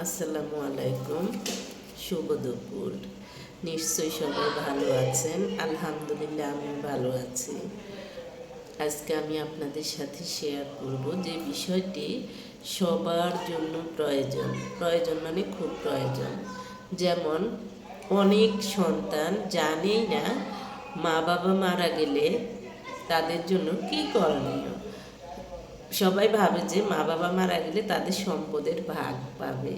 আসসালামু আলাইকুম, শুভ দুপুর। নিশ্চয়ই সবাই ভালো আছেন। আলহামদুলিল্লাহ আমি ভালো আছি। আজকে আমি আপনাদের সাথে শেয়ার করব যে বিষয়টি সবার জন্য প্রয়োজন। প্রয়োজন মানে খুব প্রয়োজন। যেমন অনেক সন্তান জানেই না মা বাবা মারা গেলে তাদের জন্য কী করণীয়। সবাই ভাবে যে মা বাবা মারা গেলে তাদের সম্পদের ভাগ পাবে,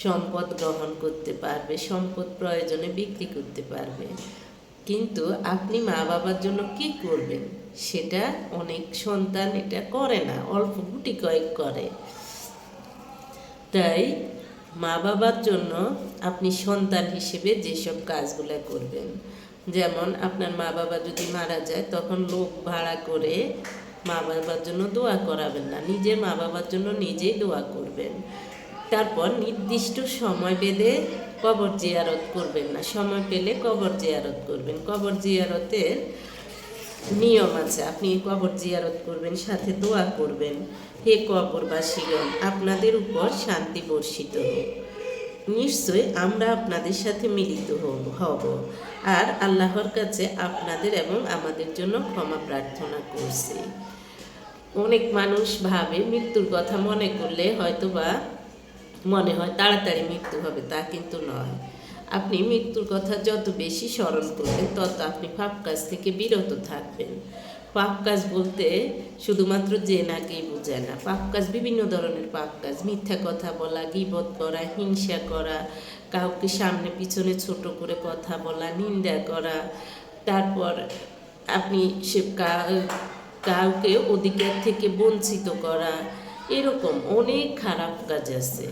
সম্পদ গ্রহণ করতে পারবে, সম্পদ প্রয়োজনে বিক্রি করতে পারবে। কিন্তু আপনি মা বাবার জন্য কি করবেন সেটা অনেক সন্তান এটা করে না, অল্প গুটি কয়েক করে। তাই মা বাবার জন্য আপনি সন্তান হিসেবে যেসব কাজগুলো করবেন, যেমন আপনার মা বাবা যদি মারা যায় তখন লোক ভাড়া করে মা বাবার জন্য দোয়া করাবেন না, নিজের মা বাবার জন্য নিজেই দোয়া করবেন। তারপর নির্দিষ্ট সময় বেঁধে কবর জিয়ারত করবেন না, সময় পেলে কবর জিয়ারত করবেন। কবর জিয়ারতের নিয়ম আছে, আপনি কবর জিয়ারত করবেন, সাথে দোয়া করবেন, হে কবরবাসীগণ আপনাদের উপর শান্তি বর্ষিত হোক। নিশ্চয় আমরা আপনাদের সাথে মিলিত হব আর আল্লাহর কাছে আপনাদের এবং আমাদের জন্য ক্ষমা প্রার্থনা করছি। অনেক মানুষ ভাবে মৃত্যুর কথা মনে করলে হয়তোবা মনে হয় তাড়াতাড়ি মৃত্যু হবে, তা কিন্তু নয়। আপনি মৃত্যুর কথা যত বেশি স্মরণ করবেন তত আপনি পাপ কাজ থেকে বিরত থাকবেন। পাপ কাজ বলতে শুধুমাত্র জেনাকেই বোঝায় না, পাপ কাজ বিভিন্ন ধরনের পাপ কাজ, মিথ্যা কথা বলা, গীবত করা, হিংসা করা, কাউকে সামনে পিছনে ছোট করে কথা বলা, নিন্দা করা, তারপর আপনি সে কাউকে অধিকার থেকে বঞ্চিত করা, এরকম অনেক খারাপ কাজ আছে।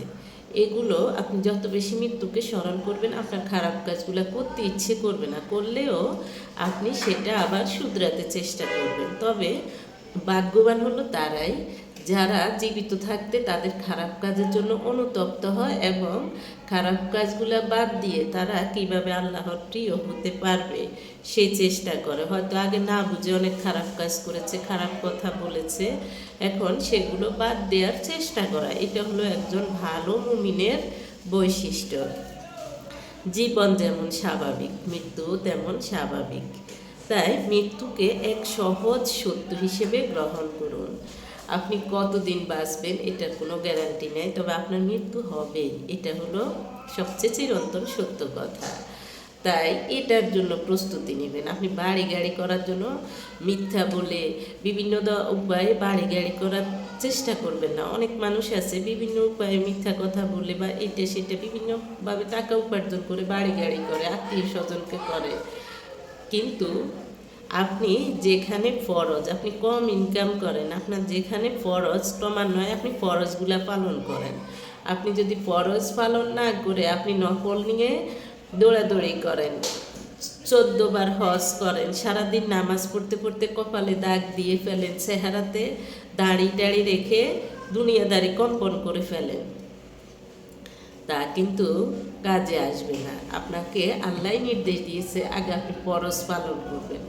এগুলো আপনি যত বেশি মৃত্যুকে স্মরণ করবেন আপনার খারাপ কাজগুলো করতে ইচ্ছে করবে না, করলেও আপনি সেটা আবার শুধরাতে চেষ্টা করবেন। তবে ভাগ্যবান হলো তারাই যারা জীবিত থাকতে তাদের খারাপ কাজের জন্য অনুতপ্ত হয় এবং খারাপ কাজগুলো বাদ দিয়ে তারা কিভাবে আল্লাহর প্রিয় হতে পারবে সেই চেষ্টা করে। হয়তো আগে না বুঝে অনেক খারাপ কাজ করেছে, খারাপ কথা বলেছে, এখন সেগুলো বাদ দেওয়ার চেষ্টা করা, এটা হলো একজন ভালো মুমিনের বৈশিষ্ট্য। জীবন যেমন স্বাভাবিক, মৃত্যু তেমন স্বাভাবিক। তাই মৃত্যুকে এক সহজ সত্য হিসেবে গ্রহণ করুন। আপনি কতদিন বাঁচবেন এটার কোনো গ্যারান্টি নেই, তবে আপনার মৃত্যু হবেই, এটা হলো সবচেয়ে চিরন্তন সত্য কথা। তাই এটার জন্য প্রস্তুতি নেবেন। আপনি বাড়ি গাড়ি করার জন্য মিথ্যা বলে বিভিন্ন উপায়ে বাড়ি গাড়ি করার চেষ্টা করবেন না। অনেক মানুষ আছে বিভিন্ন উপায়ে মিথ্যা কথা বলে বা এটা সেটা বিভিন্নভাবে টাকা উপার্জন করে বাড়ি গাড়ি করে, আত্মীয় স্বজনকে করে। কিন্তু আপনি যেখানে ফরজ, আপনি কম ইনকাম করেন, আপনার যেখানে ফরজ ক্রমান্বয়ে আপনি ফরজগুলা পালন করেন। আপনি যদি ফরজ পালন না করে আপনি নফল নিয়ে দৌড়াদৌড়ি করেন, 14 বার হজ করেন, সারাদিন নামাজ পড়তে পড়তে কপালে দাগ দিয়ে ফেলেন, চেহারাতে দাড়ি টাড়ি রেখে দুনিয়াদারি কম্পন করে ফেলেন, তা কিন্তু কাজে আসবে না। আপনাকে আল্লাহ নির্দেশ দিয়েছে আগে আপনি ফরজ পালন করবেন।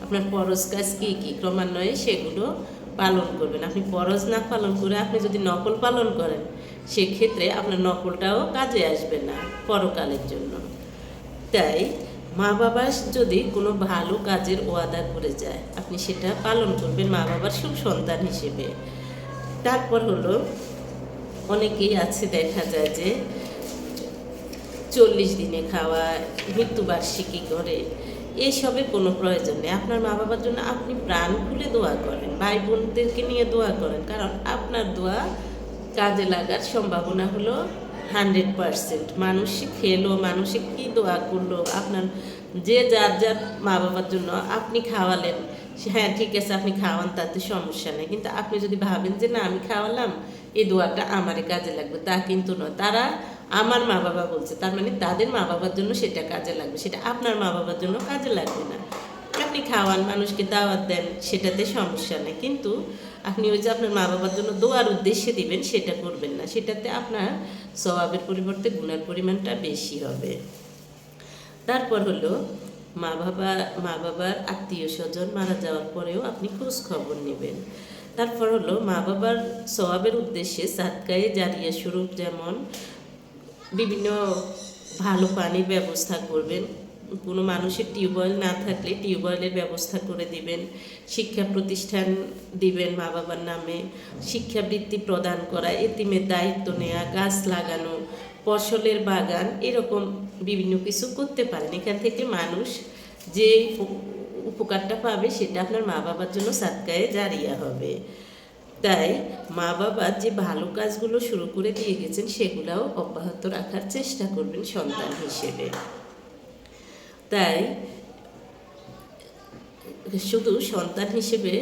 আপনার ফরজ কাজ কী কী ক্রমান্বয়ে সেগুলো পালন করবেন। আপনি ফরজ না পালন করে আপনি যদি নকল পালন করেন সেক্ষেত্রে আপনার নকলটাও কাজে আসবে না পরকালের জন্য। তাই মা বাবা যদি কোনো ভালো কাজের ওয়াদা করে যায় আপনি সেটা পালন করবেন মা বাবার সুসন্তান হিসেবে। তারপর হলো অনেকেই আছে দেখা যায় যে 40 দিনে খাওয়া, মৃত্যুবার্ষিকী করে, এসবে কোনো প্রয়োজন নেই। আপনার মা বাবার জন্য আপনি প্রাণ খুলে দোয়া করেন, ভাই বোনদেরকে নিয়ে দোয়া করেন, কারণ আপনার দোয়া কাজে লাগার সম্ভাবনা হলো 100%। মানুষে খেলো, মানুষে কী দোয়া করলো, আপনার যে যার যার মা বাবার জন্য আপনি খাওয়ালেন, হ্যাঁ ঠিক আছে আপনি খাওয়ান, তাতে সমস্যা নেই, কিন্তু আপনি যদি ভাবেন যে না আমি খাওয়ালাম এই দোয়াটা আমারই কাজে লাগবে, তা কিন্তু নয়। তারা আমার মা বাবা বলছে, তার মানে তাদের মা বাবার জন্য সেটা কাজে লাগবে, সেটা আপনার মা বাবার জন্য কাজে লাগবে না। আপনি খাওয়ান, মানুষকে দাওয়াত দেন, সেটাতে সমস্যা নেই, কিন্তু আপনি ওই যে আপনার মা বাবার জন্য দোয়ার উদ্দেশ্যে দিবেন সেটা করবেন না, সেটাতে আপনার সওয়াবের পরিবর্তে গুনার পরিমাণটা বেশি হবে। তারপর হলো মা বাবার আত্মীয় স্বজন মারা যাওয়ার পরেও আপনি খোঁজ খবর নেবেন। তারপর হলো মা বাবার সওয়াবের উদ্দেশ্যে সাদকায়ে জারিয়া স্বরূপ, যেমন বিভিন্ন ভালো পানির ব্যবস্থা করবেন। কোনো মানুষের টিউবওয়েল না থাকলে টিউবওয়েলের ব্যবস্থা করে দিবেন। শিক্ষা প্রতিষ্ঠান দিবেন মা বাবার নামে। শিক্ষাবৃত্তি প্রদান করা, এতিমের দায়িত্ব নেওয়া, গাছ লাগানো, ফসলের বাগান, এরকম বিভিন্ন কিছু করতে পারেন। এখান থেকে মানুষ যে উপকারটা পাবে সেটা আপনার মা বাবার জন্য সাদকায়ে জারিয়া হবে। তাই মা বাবার যে ভালো কাজগুলো শুরু করে দিয়ে গেছেন সেগুলোও অব্যাহত রাখার চেষ্টা করবেন সন্তান হিসেবে। তাই শুধু সন্তান হিসেবে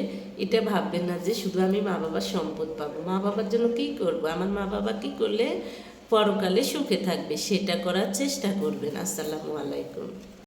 এটা ভাববেন না যে শুধু আমি মা বাবার সম্পদ পাবো, মা বাবার জন্য কী করব, আমার মা বাবা কী করলে পরকালে সুখে থাকবে সেটা করার চেষ্টা করবেন। আসসালামু আলাইকুম।